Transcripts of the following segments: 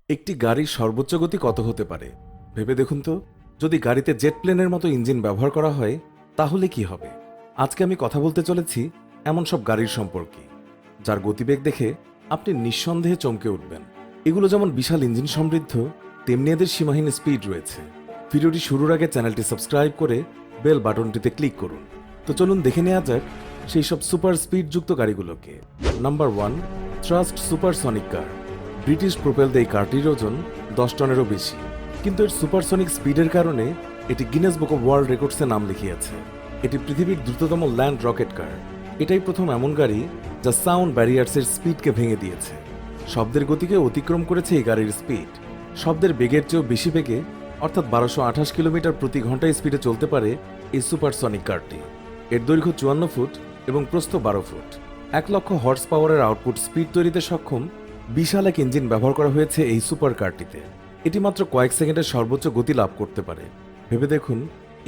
একটি গাড়ির সর্বোচ্চ গতি কত হতে পারে ভেবে দেখুন তো। যদি গাড়িতে জেট প্লেনের মতো ইঞ্জিন ব্যবহার করা হয় তাহলে কি হবে। আজকে আমি কথা বলতে চলেছি এমন সব গাড়ির সম্পর্কে যার গতিবেগ দেখে আপনি নিঃসন্দেহে চমকে উঠবেন। এগুলো যেমন বিশাল ইঞ্জিন সমৃদ্ধ, তেমনি এদের সীমাহীন স্পিড রয়েছে। ভিডিওটি শুরুর আগে চ্যানেলটি সাবস্ক্রাইব করে বেল বাটনটিতে ক্লিক করুন। তো চলুন দেখে নেওয়া যাক সেই সব সুপার স্পিডযুক্ত গাড়িগুলোকে। নাম্বার 1, থ্রাস্ট সুপারসনিক কার। ব্রিটিশ প্রোপেলড এই কারটির ওজন 10 টনেরও বেশি, কিন্তু এর সুপারসনিক স্পিডের কারণে এটি গিনেস বুক অব ওয়ার্ল্ড রেকর্ডসে নাম লিখিয়েছে। এটি পৃথিবীর দ্রুততম ল্যান্ড রকেট কার। এটাই প্রথম এমন গাড়ি যা সাউন্ড ব্যারিয়ার্সের স্পিডকে ভেঙে দিয়েছে। শব্দের গতিকে অতিক্রম করেছে এই গাড়ির স্পিড। শব্দের বেগের চেয়েও বেশি বেগে, অর্থাৎ 1228 কিলোমিটার প্রতি ঘন্টায় স্পিডে চলতে পারে এই সুপারসনিক কারটি। এর দৈর্ঘ্য 54 ফুট এবং প্রস্থ 12 ফুট। 1 লক্ষ হর্স পাওয়ারের আউটপুট স্পিড তৈরিতে সক্ষম বিশাল এক ইঞ্জিন ব্যবহার করা হয়েছে এই সুপার কারটিতে। এটি মাত্র কয়েক সেকেন্ডের সর্বোচ্চ গতি লাভ করতে পারে। ভেবে দেখুন,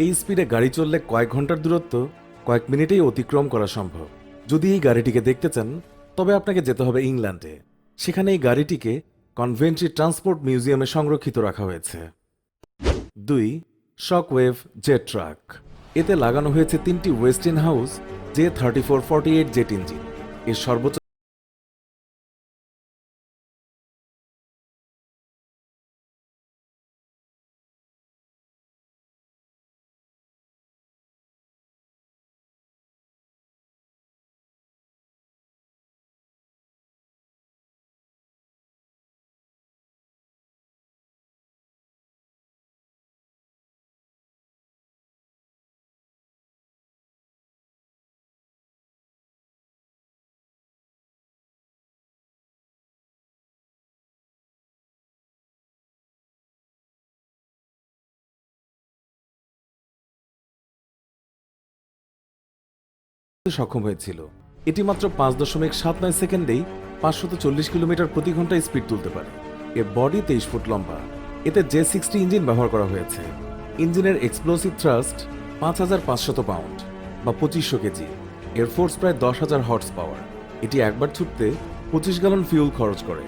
এই স্পিডে গাড়ি চললে কয়েক ঘন্টার দূরত্ব কয়েক মিনিটেই অতিক্রম করা সম্ভব। যদি এই গাড়িটিকে দেখতে চান তবে আপনাকে যেতে হবে ইংল্যান্ডে। সেখানে এই গাড়িটিকে কনভেন্ট্রি ট্রান্সপোর্ট মিউজিয়ামে সংরক্ষিত রাখা হয়েছে। 2, শকওয়েভ জেট ট্রাক। এতে লাগানো হয়েছে 3টি ওয়েস্টিন হাউস J3448 জেট ইঞ্জিন। এর সর্বোচ্চ সক্ষম হয়েছিল। এটি মাত্র 5.79 সেকেন্ডেই 540 কিলোমিটার প্রতি ঘন্টায় স্পিড তুলতে পারে। এর বডি 23 ফুট লম্বা। এতে J60 ইঞ্জিন ব্যবহার করা হয়েছে। ইঞ্জিনের এক্সপ্লোসিভ থ্রাস্ট 5500 পাউন্ড বা 2500 কেজি। এর ফোর্স প্রায় 10,000 হর্স পাওয়ার। এটি একবার ছুটতে 25 গ্যালন ফিউল খরচ করে।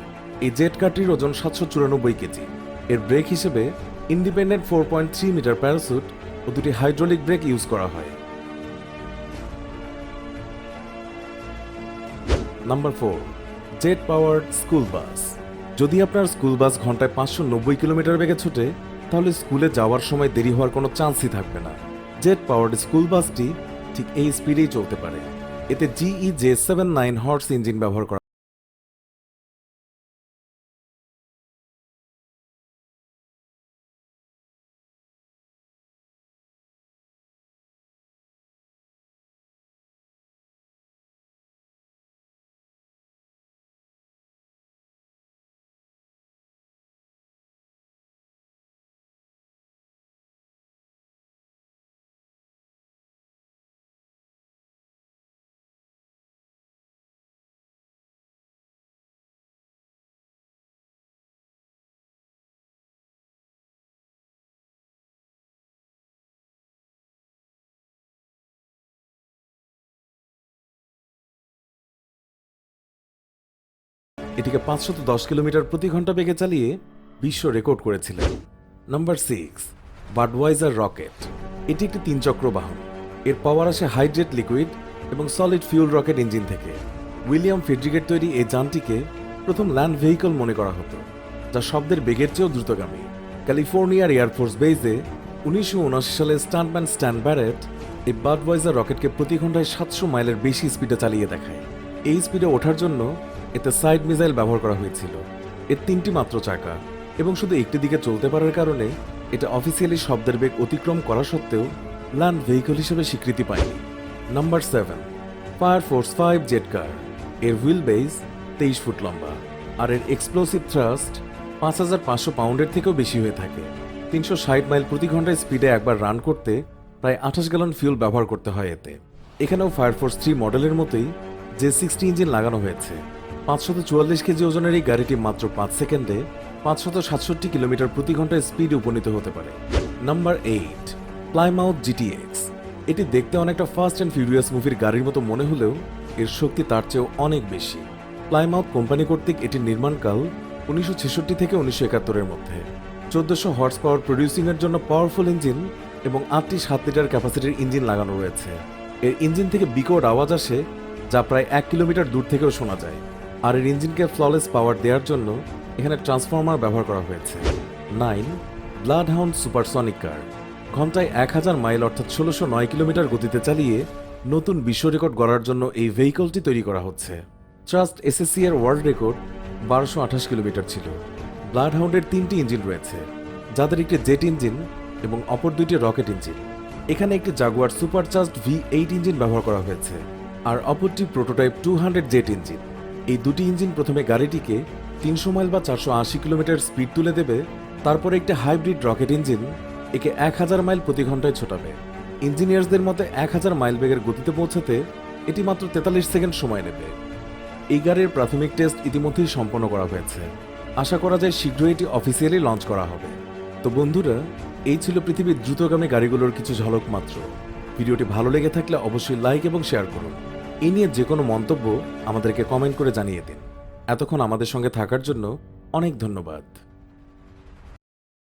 এই জেট কারটির ওজন 794 কেজি। এর ব্রেক হিসেবে ইন্ডিপেন্ডেন্ট 4.3 মিটার প্যারাসুট ও 2টি হাইড্রোলিক ব্রেক ইউজ করা হয়। Number 4, jet powered school bus. যদি আপনার স্কুল বাস ঘন্টায় 590 কিলোমিটার বেগে ছুটে তাহলে স্কুলে যাওয়ার সময় দেরি হওয়ার কোনো চান্সই থাকবে না। জেট পাওয়ার্ড স্কুল বাসটি ঠিক এই স্পিডেই চলতে পারে। এতে GE J79 হর্স ইঞ্জিন ব্যবহার করা। এটিকে 510 কিলোমিটার প্রতি ঘন্টা বেগে চালিয়ে বিশ্ব রেকর্ড করেছিলেন। Number 6, Budweiser rocket. এটি একটি 3 চক্র বাহন। এর পাওয়ার আসে হাইড্রেট লিকুইড এবং সলিড ফিউল রকেট ইঞ্জিন থেকে। উইলিয়াম ফেড্রিকের তৈরি এই যানটিকে প্রথম ল্যান্ড ভেহিকল মনে করা হতো, যা শব্দের বেগের চেয়েও দ্রুতগামী। ক্যালিফোর্নিয়ার এয়ারফোর্স বেজে 1979 সালে স্টান্টম্যান স্ট্যান ব্যারেট এই বাডওয়াইজার রকেটকে প্রতি ঘন্টায় 700 মাইলের বেশি স্পিডে চালিয়ে দেখায়। এই স্পিডে ওঠার জন্য এতে সাইড মিসাইল ব্যবহার করা হয়েছিল। এর 3টি মাত্র চাকা এবং শুধু একটি দিকে চলতে পারার কারণে এটা অফিসিয়ালি শব্দের বেগ অতিক্রম করা সত্ত্বেও ল্যান্ড ভেহিকল হিসেবে স্বীকৃতি পায়নি। নাম্বার 7, ফায়ার ফোর্স 5 জেট কার। এর হুইল বেস 23 ফুট লম্বা আর এর এক্সপ্লোসিভ থ্রাস্ট 5500 পাউন্ডের থেকেও বেশি হয়ে থাকে। 360 মাইল প্রতি ঘন্টায় স্পিডে একবার রান করতে প্রায় 28 গ্যালন ফিউল ব্যবহার করতে হয় এতে। এখানেও ফায়ারফোর্স 3 মডেলের মতোই J60 ইঞ্জিন লাগানো হয়েছে। 544 কেজি ওজনের এই গাড়িটি মাত্র 5 সেকেন্ডে 567 কিলোমিটার প্রতি ঘন্টায় স্পিড উপনীত হতে পারে। Number 8, Plymouth GTX। এটি দেখতে অনেকটা ফাস্ট অ্যান্ড ফিউরিয়াস মুভির গাড়ির মতো মনে হলেও এর শক্তি তার চেয়েও অনেক বেশি। প্লাইমাউথ কোম্পানি কর্তৃক এটির নির্মাণকাল 1966 থেকে 1971-এর মধ্যে। 1400 হর্স পাওয়ার প্রডিউসিংয়ের জন্য পাওয়ারফুল ইঞ্জিন এবং 8টি 7 লিটার ক্যাপাসিটির ইঞ্জিন লাগানো রয়েছে। এর ইঞ্জিন থেকে বিকট আওয়াজ আসে, যা প্রায় 1 কিলোমিটার দূর থেকেও শোনা যায়। আর এর ইঞ্জিনকে ফ্ললেস পাওয়ার দেওয়ার জন্য এখানে ট্রান্সফর্মার ব্যবহার করা হয়েছে। 9 ব্লাডহাউন্ড সুপারসনিক কার। ঘন্টায় 1000 মাইল অর্থাৎ 1609 কিলোমিটার গতিতে চালিয়ে নতুন বিশ্ব রেকর্ড গড়ার জন্য এই ভেহিকলটি তৈরি করা হচ্ছে। ট্রাস্ট এসএসসি এর ওয়ার্ল্ড রেকর্ড 1228 কিলোমিটার ছিল। ব্লাডহাউন্ডের 3টি ইঞ্জিন রয়েছে, যাদের একটি জেট ইঞ্জিন এবং অপর 2টি রকেট ইঞ্জিন। এখানে একটি জাগুয়ার সুপারচার্জড V8 ইঞ্জিন ব্যবহার করা হয়েছে, আর অপরটি প্রোটোটাইপ 200 জেট ইঞ্জিন। এই দুটি ইঞ্জিন প্রথমে গাড়িটিকে 300 মাইল বা 480 কিলোমিটার স্পিড তুলে দেবে, তারপরে একটি হাইব্রিড রকেট ইঞ্জিন একে 1000 মাইল প্রতি ঘন্টায় ছোটাবে। ইঞ্জিনিয়ার্সদের মতে 1000 মাইল বেগের গতিতে পৌঁছাতে এটি মাত্র 43 সেকেন্ড সময় নেবে। এই গাড়ির প্রাথমিক টেস্ট ইতিমধ্যেই সম্পন্ন করা হয়েছে। আশা করা যায় শীঘ্রই এটি অফিসিয়ালি লঞ্চ করা হবে। তো বন্ধুরা, এই ছিল পৃথিবীর দ্রুতগামী গাড়িগুলোর কিছু ঝলক মাত্র। ভিডিওটি ভালো লেগে থাকলে অবশ্যই লাইক এবং শেয়ার করুন। এই নিয়ে যে কোনো মন্তব্য আমাদেরকে কমেন্ট করে জানিয়ে দিন। এতক্ষণ আমাদের সঙ্গে থাকার জন্য অনেক ধন্যবাদ।